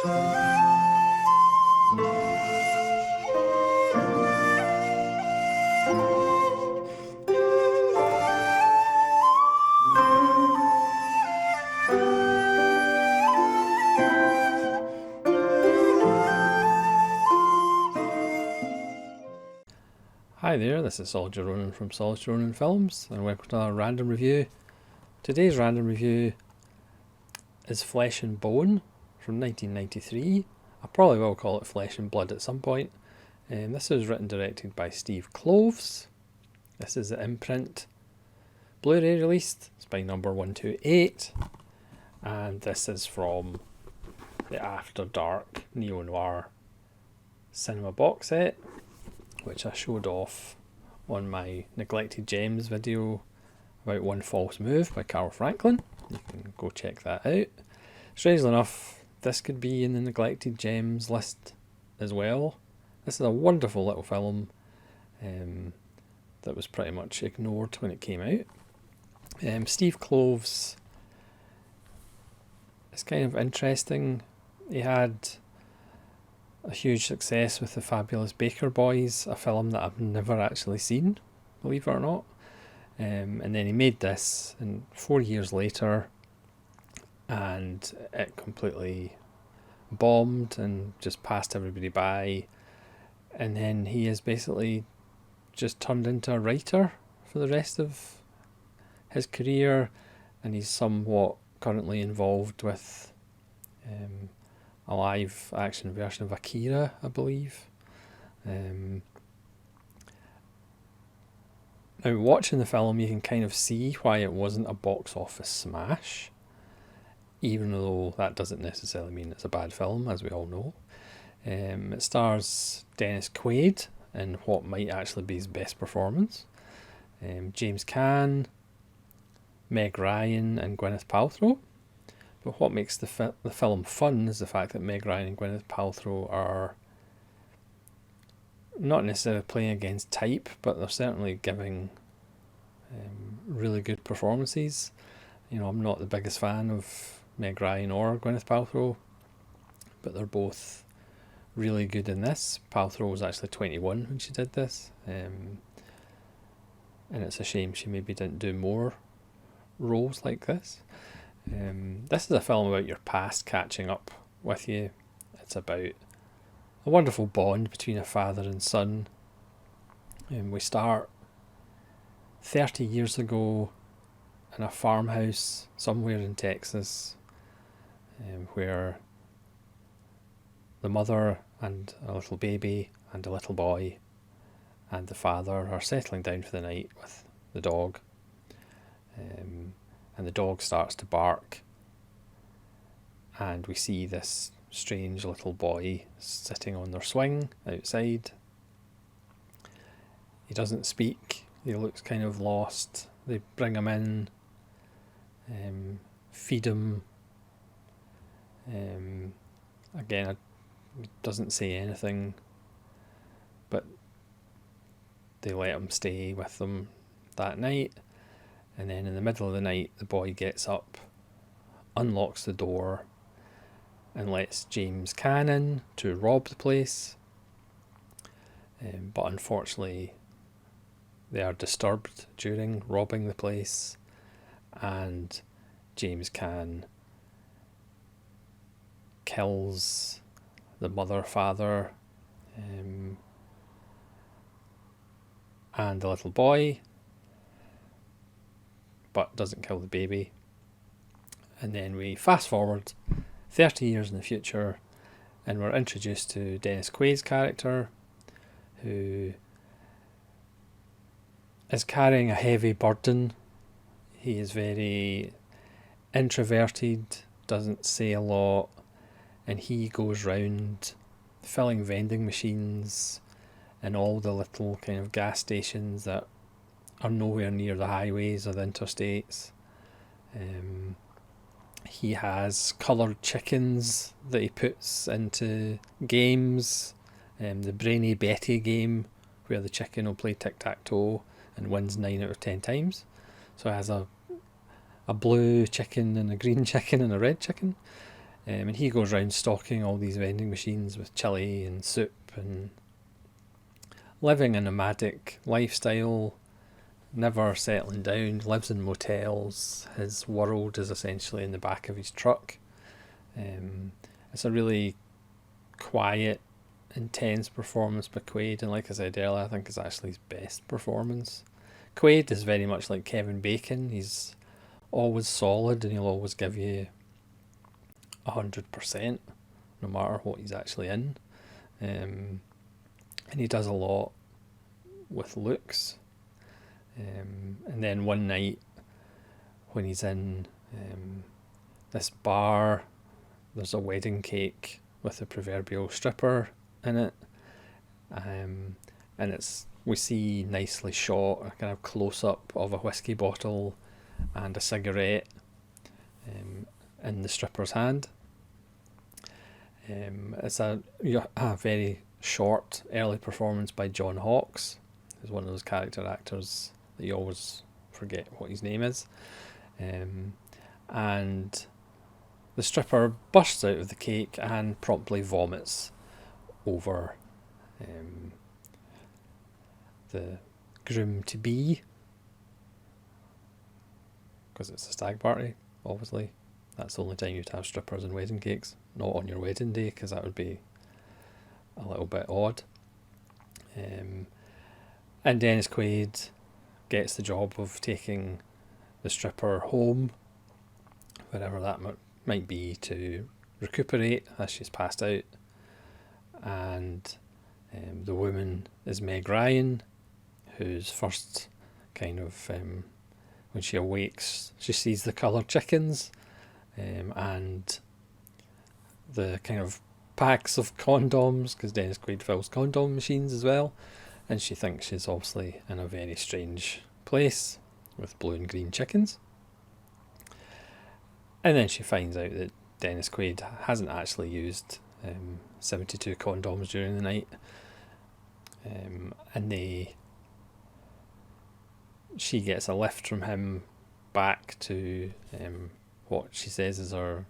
Hi there, this is Soldier Ronan from Soldier Ronan Films, and welcome to another random review. Today's random review is Flesh and Bone from 1993. I probably will call it Flesh and Blood at some point. This was written and directed by Steve Kloves. This is the imprint Blu-ray released. It's by number 128. And this is from the After Dark neo-noir cinema box set, which I showed off on my Neglected Gems video about One False Move by Carl Franklin. You can go check that out. Strangely enough, this could be in the Neglected Gems list as well. This is a wonderful little film that was pretty much ignored when it came out. Steve Kloves is kind of interesting. He had a huge success with the Fabulous Baker Boys, a film that I've never actually seen, believe it or not. And then he made this, and 4 years later, and it completely bombed and just passed everybody by. And then he has basically just turned into a writer for the rest of his career, and he's somewhat currently involved with a live action version of Akira, I believe. Now, watching the film, you can kind of see why it wasn't a box office smash, even though that doesn't necessarily mean it's a bad film, as we all know. It stars Dennis Quaid in what might actually be his best performance. James Caan, Meg Ryan and Gwyneth Paltrow. But what makes the film fun is the fact that Meg Ryan and Gwyneth Paltrow are not necessarily playing against type, but they're certainly giving really good performances. You know, I'm not the biggest fan of Meg Ryan or Gwyneth Paltrow, but they're both really good in this. Paltrow was actually 21 when she did this, and it's a shame she maybe didn't do more roles like this. This is a film about your past catching up with you. It's about a wonderful bond between a father and son. We start 30 years ago in a farmhouse somewhere in Texas, where the mother and a little baby and a little boy and the father are settling down for the night with the dog. And the dog starts to bark, and we see this strange little boy sitting on their swing outside. He doesn't speak, he looks kind of lost. They bring him in, feed him. Again, he doesn't say anything, but they let him stay with them that night. And then in the middle of the night, the boy gets up, unlocks the door, and lets James Caan in to rob the place. But unfortunately, they are disturbed during robbing the place, and James Caan kills the mother, father, and the little boy, but doesn't kill the baby. And then we fast forward 30 years in the future, and we're introduced to Dennis Quaid's character, who is carrying a heavy burden. He is very introverted, doesn't say a lot, and he goes round filling vending machines in all the little kind of gas stations that are nowhere near the highways or the interstates. He has coloured chickens that he puts into games. The Brainy Betty game, where the chicken will play tic-tac-toe and wins 9 out of 10 times. So it has a blue chicken and a green chicken and a red chicken. And he goes around stocking all these vending machines with chili and soup and living a nomadic lifestyle, never settling down, lives in motels. His world is essentially in the back of his truck. It's a really quiet, intense performance by Quaid, and like I said earlier, I think it's actually his best performance. Quaid is very much like Kevin Bacon. He's always solid and he'll always give you 100% no matter what he's actually in. And he does a lot with looks. And then one night when he's in this bar, there's a wedding cake with a proverbial stripper in it. And we see nicely shot a kind of close up of a whiskey bottle and a cigarette in the stripper's hand. It's a very short early performance by John Hawkes. He's one of those character actors that you always forget what his name is. And the stripper bursts out of the cake and promptly vomits over the groom-to-be, because it's a stag party, obviously. That's the only time you'd have strippers and wedding cakes, not on your wedding day, because that would be a little bit odd. And Dennis Quaid gets the job of taking the stripper home, wherever that might be, to recuperate as she's passed out. And the woman is Meg Ryan, whose first kind of, when she awakes, she sees the coloured chickens and the kind of packs of condoms, because Dennis Quaid fills condom machines as well, and she thinks she's obviously in a very strange place with blue and green chickens. And then she finds out that Dennis Quaid hasn't actually used 72 condoms during the night, and she gets a lift from him back to what she says is her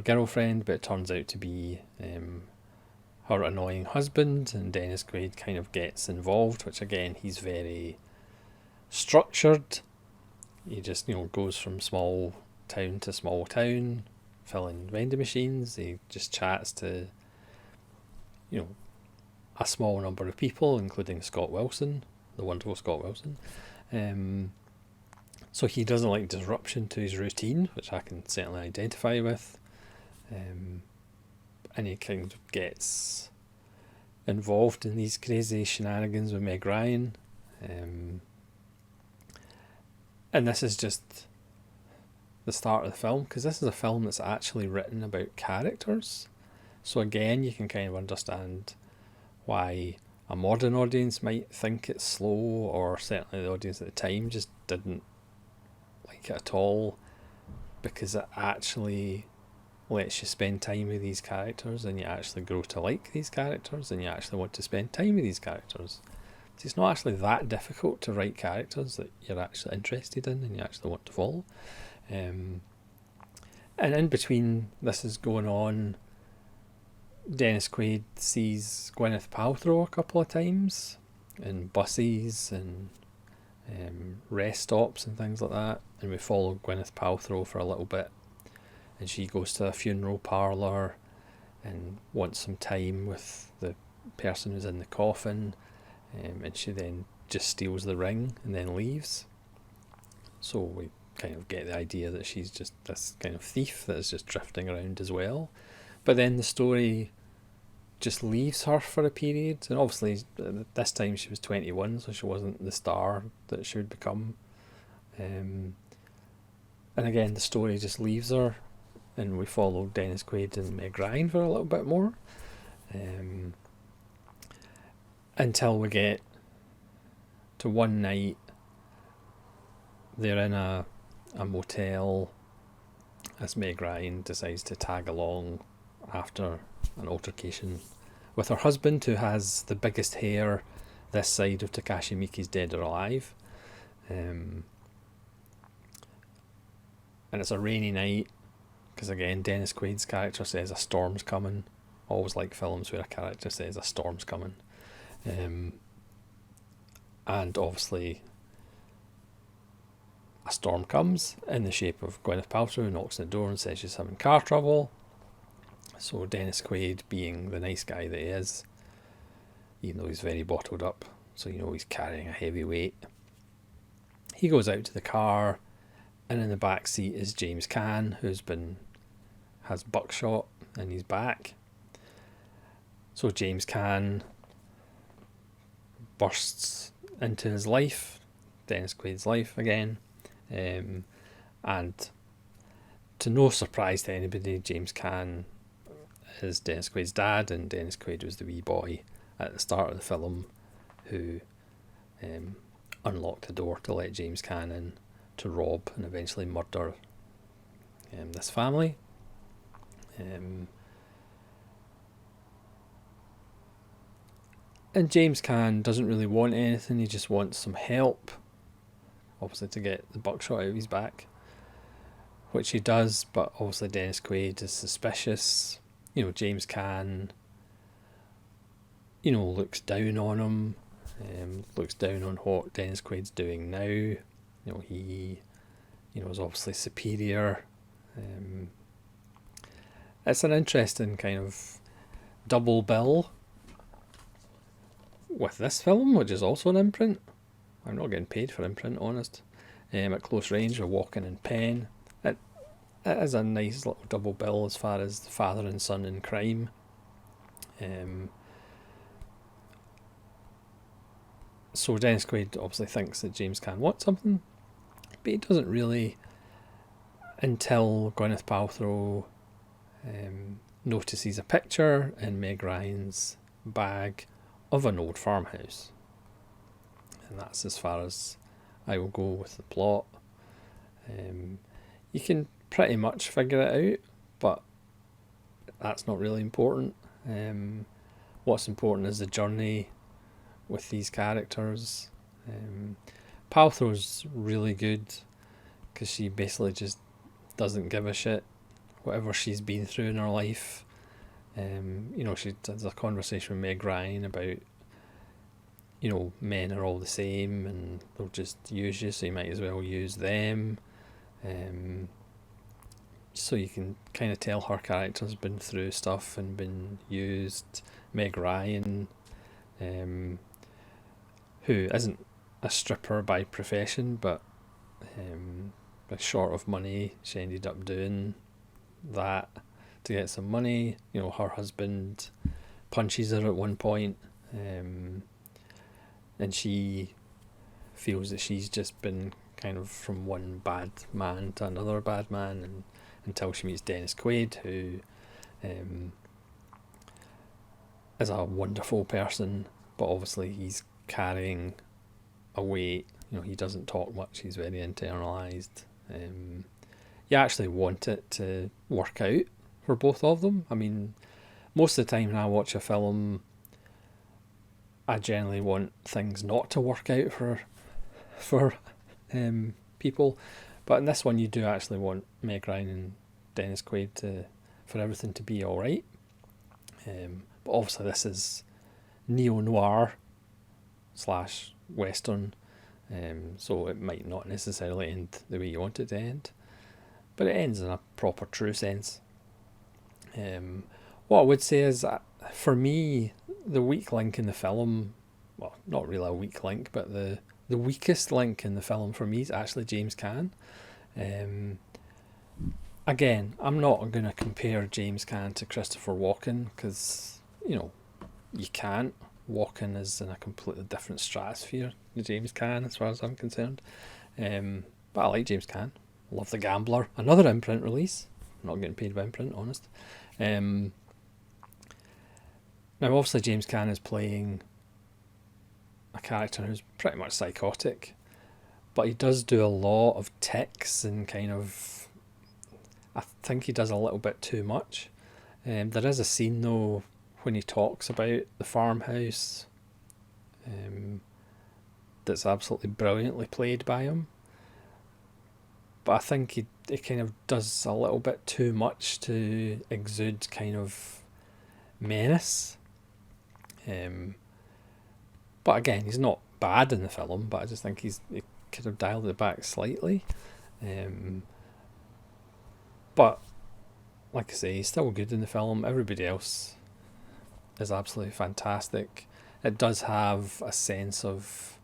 girlfriend, but it turns out to be her annoying husband, and Dennis Quaid kind of gets involved, which again, he's very structured. He just, goes from small town to small town, filling vending machines. He just chats to, a small number of people, including Scott Wilson, the wonderful Scott Wilson. So he doesn't like disruption to his routine, which I can certainly identify with. And he kind of gets involved in these crazy shenanigans with Meg Ryan. And this is just the start of the film, because this is a film that's actually written about characters. So again, you can kind of understand why a modern audience might think it's slow, or certainly the audience at the time just didn't like it at all, because it actually lets you spend time with these characters, and you actually grow to like these characters, and you actually want to spend time with these characters. So it's not actually that difficult to write characters that you're actually interested in and you actually want to follow. And in between this is going on, Dennis Quaid sees Gwyneth Paltrow a couple of times in buses and rest stops and things like that, and we follow Gwyneth Paltrow for a little bit, and she goes to a funeral parlour and wants some time with the person who's in the coffin, and she then just steals the ring and then leaves. So we kind of get the idea that she's just this kind of thief that is just drifting around as well. But then the story just leaves her for a period, and obviously this time she was 21, so she wasn't the star that she would become. And again, the story just leaves her, and we follow Dennis Quaid and Meg Ryan for a little bit more, until we get to one night. They're in a motel as Meg Ryan decides to tag along after an altercation with her husband, who has the biggest hair this side of Takashi Miike's Dead or Alive. And it's a rainy night. because again, Dennis Quaid's character says a storm's coming. Always like films where a character says a storm's coming. And obviously a storm comes in the shape of Gwyneth Paltrow, who knocks on the door and says she's having car trouble. So Dennis Quaid, being the nice guy that he is, even though he's very bottled up, so he's carrying a heavy weight, he goes out to the car, and in the back seat is James Caan, has buckshot in his back. So James Caan bursts into his life, Dennis Quaid's life again, and to no surprise to anybody, James Caan is Dennis Quaid's dad, and Dennis Quaid was the wee boy at the start of the film who unlocked the door to let James Caan in to rob and eventually murder this family. And James Caan doesn't really want anything, he just wants some help, obviously, to get the buckshot out of his back, which he does, but obviously Dennis Quaid is suspicious. James Caan, looks down on him, looks down on what Dennis Quaid's doing now. He, is obviously superior. It's an interesting kind of double bill with this film, which is also an imprint. I'm not getting paid for imprint, honest. At close range, we're Walking in Pen. It is a nice little double bill as far as father and son in crime. So Dennis Quaid obviously thinks that James Caan wants something, but he doesn't really until Gwyneth Paltrow notices a picture in Meg Ryan's bag of an old farmhouse. And that's as far as I will go with the plot. You can pretty much figure it out, but that's not really important. What's important is the journey with these characters. Paltrow's really good because she basically just doesn't give a shit whatever she's been through in her life. She has a conversation with Meg Ryan about men are all the same and they'll just use you, so you might as well use them. So you can kind of tell her character's been through stuff and been used. Meg Ryan, who isn't a stripper by profession, but short of money, she ended up doing that to get some money. Her husband punches her at one point, and she feels that she's just been kind of from one bad man to another bad man, and until she meets Dennis Quaid, who is a wonderful person, but obviously he's carrying a weight. He doesn't talk much, he's very internalised. You actually want it to work out for both of them. I mean, most of the time when I watch a film, I generally want things not to work out for people, but in this one you do actually want Meg Ryan and Dennis Quaid for everything to be all right. But obviously this is neo-noir / western, so it might not necessarily end the way you want it to end, but it ends in a proper true sense. What I would say is that for me, the weak link in the film, well, not really a weak link, but the weakest link in the film for me is actually James Caan. Again, I'm not going to compare James Caan to Christopher Walken, because, you can't. Walken is in a completely different stratosphere to James Caan as far as I'm concerned. But I like James Caan. Love The Gambler. Another imprint release. I'm not getting paid by imprint, honest. Now obviously James Caan is playing a character who's pretty much psychotic, but he does do a lot of tics and kind of, I think he does a little bit too much. There is a scene though when he talks about the farmhouse that's absolutely brilliantly played by him, but I think it kind of does a little bit too much to exude kind of menace. But again, he's not bad in the film, but I just think he could have dialed it back slightly. But like I say, he's still good in the film. Everybody else is absolutely fantastic. It does have a sense of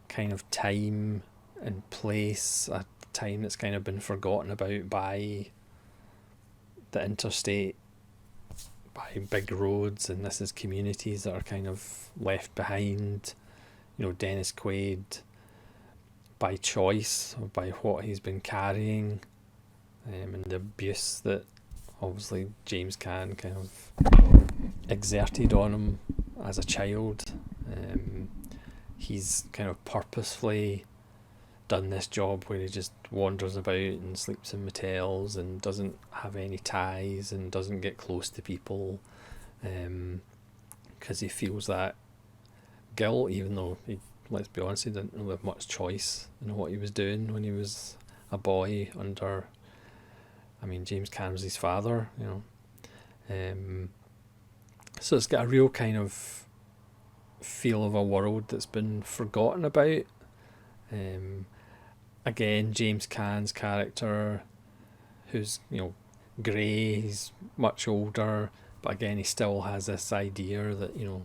kind of time and place, a time that's kind of been forgotten about by the interstate, by big roads, and this is communities that are kind of left behind. You know, Dennis Quaid, by choice, or by what he's been carrying, and the abuse that obviously James Caan kind of exerted on him as a child. He's kind of purposefully done this job where he just wanders about and sleeps in motels and doesn't have any ties and doesn't get close to people, because he feels that guilt, even though let's be honest, he didn't really have much choice in what he was doing when he was a boy under, I mean, James Caan was his father, you know. So it's got a real kind of feel of a world that's been forgotten about. Again, James Caan's character, who's, you know, grey, he's much older, but again he still has this idea that, you know,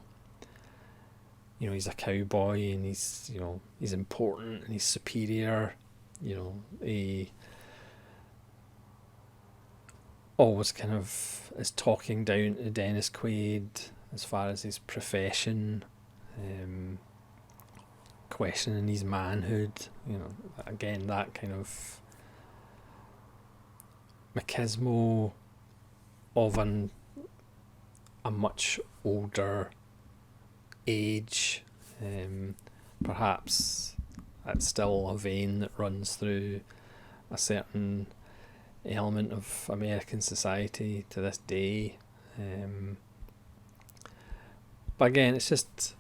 he's a cowboy and he's, you know, he's important and he's superior. You know, he always kind of is talking down to Dennis Quaid as far as his profession, questioning his manhood. You know, again, that kind of machismo of a much older age. Perhaps that's still a vein that runs through a certain element of American society to this day. But again, it's just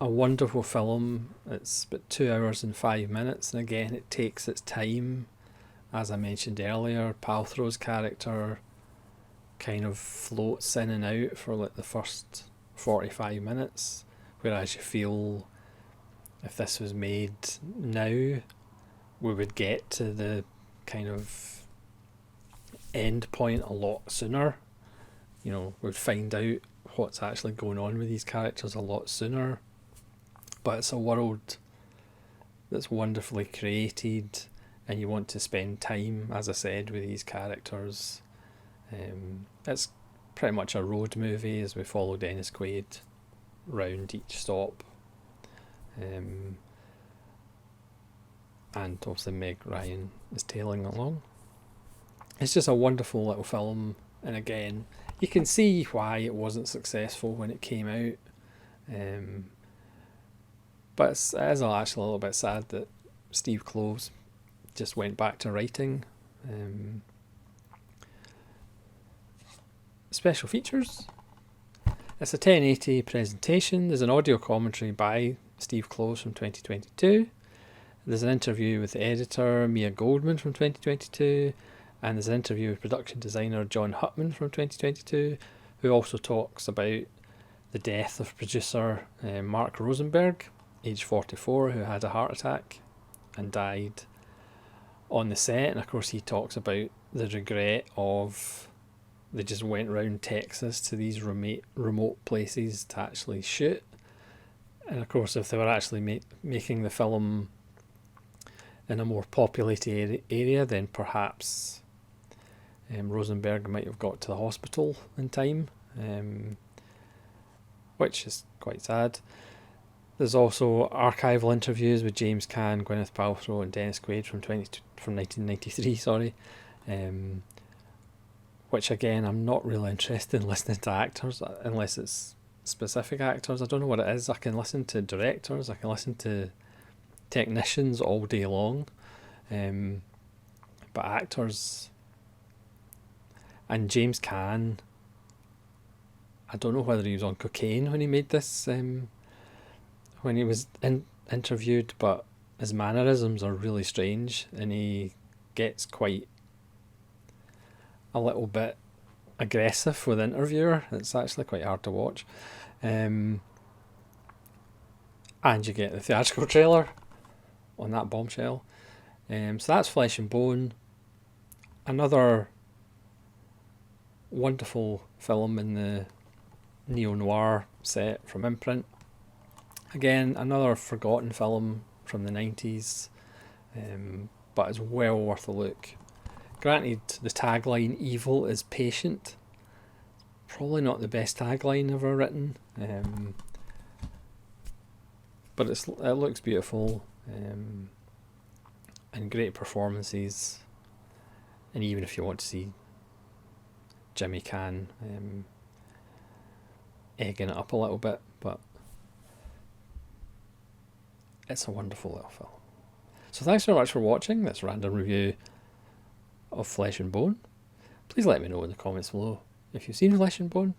a wonderful film. It's about 2 hours and 5 minutes, and again, it takes its time. As I mentioned earlier, Paltrow's character kind of floats in and out for like the first 45 minutes, whereas you feel if this was made now, we would get to the kind of end point a lot sooner. You know, we'd find out what's actually going on with these characters a lot sooner. But it's a world that's wonderfully created, and you want to spend time, as I said, with these characters. It's pretty much a road movie as we follow Dennis Quaid round each stop. And obviously Meg Ryan is tailing along. It's just a wonderful little film, and again, you can see why it wasn't successful when it came out. But it is actually a little bit sad that Steve Kloves just went back to writing. Special features. It's a 1080 presentation. There's an audio commentary by Steve Kloves from 2022. There's an interview with the editor Mia Goldman from 2022, and there's an interview with production designer John Hutman from 2022, who also talks about the death of producer Mark Rosenberg, age 44, who had a heart attack and died on the set. And of course he talks about the regret of they just went around Texas to these remote places to actually shoot. And of course, if they were actually making the film in a more populated area, then perhaps Rosenberg might have got to the hospital in time, which is quite sad. There's also archival interviews with James Caan, Gwyneth Paltrow and Dennis Quaid from 1993, sorry. Which again, I'm not really interested in listening to actors unless it's specific actors. I don't know what it is. I can listen to directors, I can listen to technicians all day long, but actors, and James Caan, I don't know whether he was on cocaine when he made this, when he was interviewed, but his mannerisms are really strange and he gets quite a little bit aggressive with the interviewer. It's actually quite hard to watch. And you get the theatrical trailer on that bombshell. So that's Flesh and Bone. Another wonderful film in the neo-noir set from Imprint. Again, another forgotten film from the 90s, but it's well worth a look. Granted, the tagline, evil is patient, probably not the best tagline ever written, but it looks beautiful, and great performances. And even if you want to see Jimmy Caan egging it up a little bit, but it's a wonderful little film. So thanks very much for watching this random review of Flesh and Bone. Please let me know in the comments below if you've seen Flesh and Bone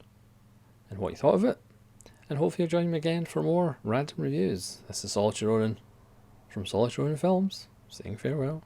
and what you thought of it, and hopefully you'll join me again for more random reviews. This is Solitude Ronan from Solitude Ronan Films, saying farewell.